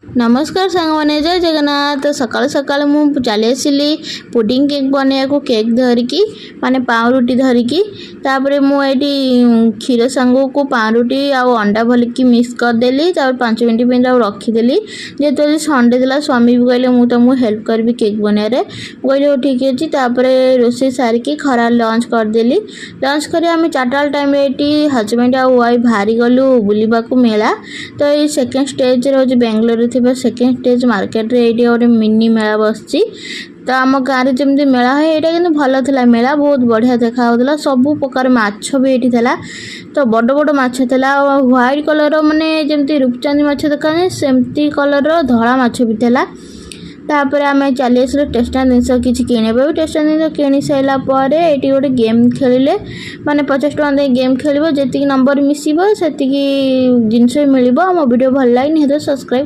नमस्कार सांगने जय जगन्नाथ सकाल सकाल मु चली आसिली पुडिंग केक बनैया को केक धरिकी माने पाउरुटी धरिकी तापर मुझे क्षीर सांग को पाउरुटी आउ अंडा भलिकी मिक्स करदेली 5 मिनट रखीदेली जेहेतु संडे था स्वामी भी कहले मुझे तुमको हेल्प करी केक बनैया कहले ठीक अच्छे तापर रोसे सारिकी खरा लंच करदेली लंच कर आम 4टा टाइम ये हजबैंड आ वाइफ बाहरी गलु बुलवा मेला तो ये सेकेंड स्टेज रोज बेंगलोर सेकेंड स्टेज मार्केट रे ये गोटे मिनी मेला बसची तो आम गाँव में जमी मेला है यहाँ कि भल था मेला बहुत बढ़िया देखा सबू प्रकार माछ भी ये था तो बड़ बड़ माछ था व्हाइट कलर माने जमती रूपचांदी माछ देखा सेमती कलर धड़ा माछ भी था तापर आम चली आसलु टेस्टा जिनस किसी किणवा टेस्टा जिन कि सारापर ये गोटे गेम खेलिले माने 50 टका दे गेम खेल जी नंबर मिसब से जिनस मिल मो वीडियो भल लगे नहीं तो सब्सक्राइब